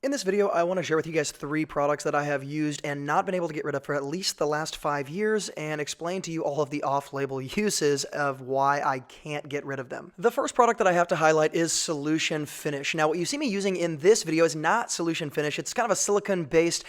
In this video, I want to share with you guys 3 products that I have used and not been able to get rid of for at least the last 5 years and explain to you all of the off-label uses of why I can't get rid of them. The first product that I have to highlight is Solution Finish. Now, what you see me using in this video is not Solution Finish. It's kind of a silicone-based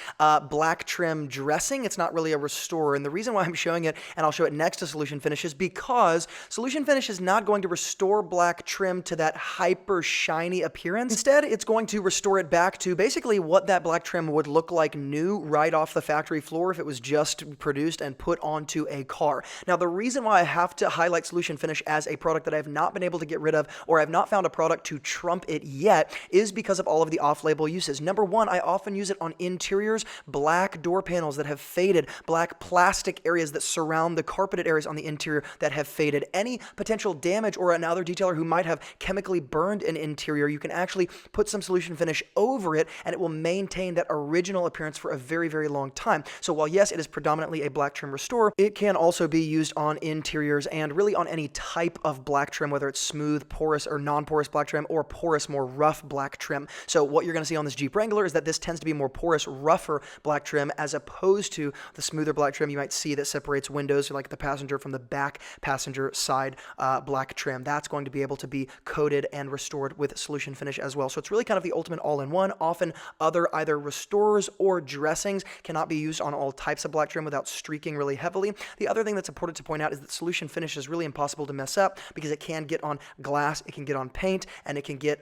black trim dressing. It's not really a restorer, and the reason why I'm showing it, and I'll show it next to Solution Finish, is because Solution Finish is not going to restore black trim to that hyper shiny appearance. Instead, it's going to restore it back to basically what that black trim would look like new right off the factory floor if it was just produced and put onto a car. Now, the reason why I have to highlight Solution Finish as a product that I have not been able to get rid of, or I've not found a product to trump it yet, is because of all of the off-label uses. Number one, I often use it on interiors, black door panels that have faded, black plastic areas that surround the carpeted areas on the interior that have faded. Any potential damage, or another detailer who might have chemically burned an interior, you can actually put some Solution Finish over it and it will maintain that original appearance for a very, very long time. So while yes, it is predominantly a black trim restorer, it can also be used on interiors and really on any type of black trim, whether it's smooth, porous, or non-porous black trim, or porous, more rough black trim. So what you're going to see on this Jeep Wrangler is that this tends to be more porous, rougher black trim, as opposed to the smoother black trim you might see that separates windows, like the passenger from the back passenger side black trim. That's going to be able to be coated and restored with Solution Finish as well. So it's really kind of the ultimate all-in-one. Often other either restorers or dressings cannot be used on all types of black trim without streaking really heavily. The other thing that's important to point out is that Solution Finish is really impossible to mess up because it can get on glass, it can get on paint, and it can get,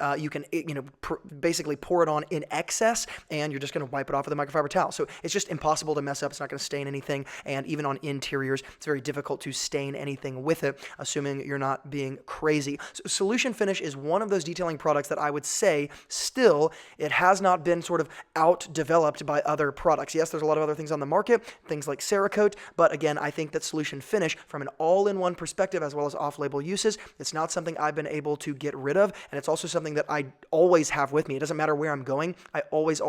basically pour it on in excess, and you're just going to wipe it off with a microfiber towel. So it's just impossible to mess up. It's not going to stain anything, and even on interiors, it's very difficult to stain anything with it, assuming you're not being crazy. So Solution Finish is one of those detailing products that I would say still, it has not been sort of out-developed by other products. Yes, there's a lot of other things on the market, things like Cerakote, but again, I think that Solution Finish, from an all-in-one perspective as well as off-label uses, it's not something I've been able to get rid of, and it's also something that I always have with me. It doesn't matter where I'm going, I always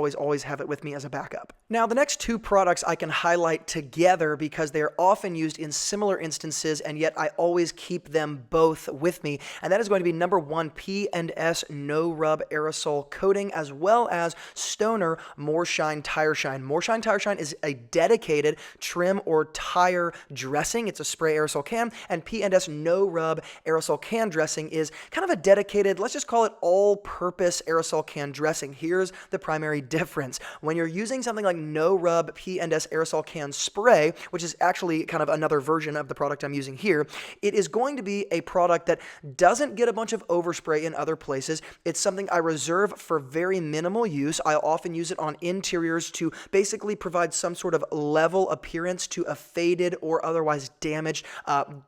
have it with me as a backup. Now, the next 2 products I can highlight together because they are often used in similar instances, and yet I always keep them both with me, and that is going to be number 1, P&S No Rub Aerosol Coating, as well as Stoner More Shine Tire Shine. More Shine Tire Shine is a dedicated trim or tire dressing. It's a spray aerosol can, and P&S No Rub Aerosol Can Dressing is kind of a dedicated, let's just call it all-purpose aerosol can dressing. Here's the primary difference. When you're using something like No Rub P&S Aerosol Can Spray, which is actually kind of another version of the product I'm using here, it is going to be a product that doesn't get a bunch of overspray in other places. It's something I reserve for very minimal use. I'll often use it on interiors to basically provide some sort of level appearance to a faded or otherwise damaged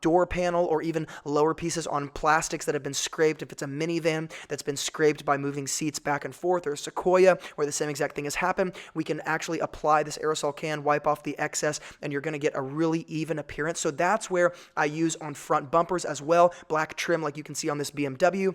door panel, or even lower pieces on plastics that have been scraped. If it's a minivan that's been scraped by moving seats back and forth, or a Sequoia where the same exact thing has happened, we can actually apply this aerosol can, wipe off the excess, and you're going to get a really even appearance. So that's where I use on front bumpers as well. Black trim like you can see on this BMW.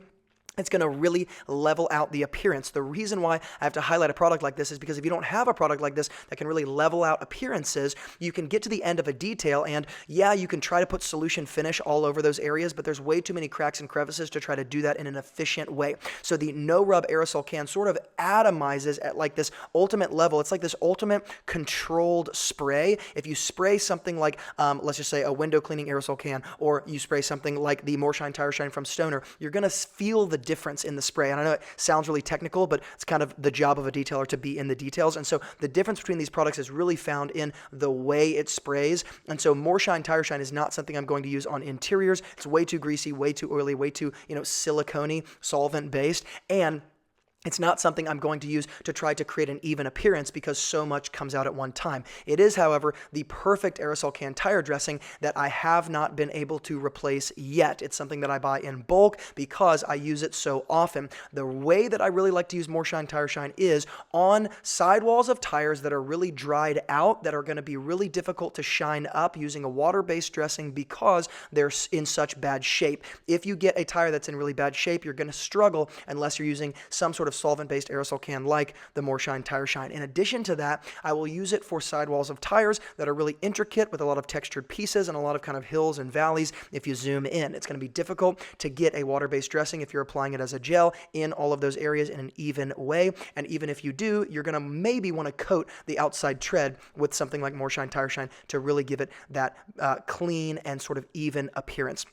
It's going to really level out the appearance. The reason why I have to highlight a product like this is because if you don't have a product like this that can really level out appearances, you can get to the end of a detail, and yeah, you can try to put Solution Finish all over those areas, but there's way too many cracks and crevices to try to do that in an efficient way. So the No Rub Aerosol Can sort of atomizes at like this ultimate level. It's like this ultimate controlled spray. If you spray something like, let's just say a window cleaning aerosol can, or you spray something like the More Shine Tire Shine from Stoner, you're going to feel the difference in the spray. And I know it sounds really technical, but it's kind of the job of a detailer to be in the details. And so the difference between these products is really found in the way it sprays. And so More Shine Tire Shine is not something I'm going to use on interiors. It's way too greasy, way too oily, way too, silicone-y, solvent-based. And it's not something I'm going to use to try to create an even appearance because so much comes out at one time. It is, however, the perfect aerosol can tire dressing that I have not been able to replace yet. It's something that I buy in bulk because I use it so often. The way that I really like to use More Shine Tire Shine is on sidewalls of tires that are really dried out, that are going to be really difficult to shine up, using a water-based dressing because they're in such bad shape. If you get a tire that's in really bad shape, you're going to struggle unless you're using some sort of solvent-based aerosol can like the More Shine Tire Shine. In addition to that, I will use it for sidewalls of tires that are really intricate with a lot of textured pieces and a lot of kind of hills and valleys if you zoom in. It's going to be difficult to get a water-based dressing if you're applying it as a gel in all of those areas in an even way. And even if you do, you're going to maybe want to coat the outside tread with something like More Shine Tire Shine to really give it that clean and sort of even appearance.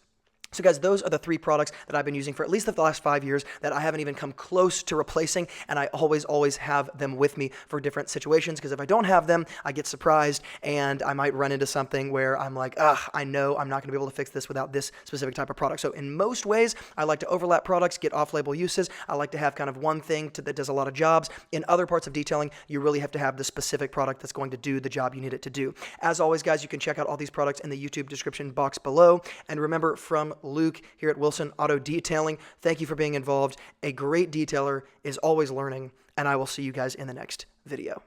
So guys, those are the 3 products that I've been using for at least the last 5 years that I haven't even come close to replacing, and I always have them with me for different situations, because if I don't have them, I get surprised and I might run into something where I'm like, I know I'm not going to be able to fix this without this specific type of product. So in most ways, I like to overlap products, get off-label uses. I like to have kind of one thing that does a lot of jobs. In other parts of detailing, you really have to have the specific product that's going to do the job you need it to do. As always, guys, you can check out all these products in the YouTube description box below. And remember, from Luke here at Wilson Auto Detailing, thank you for being involved. A great detailer is always learning, and I will see you guys in the next video.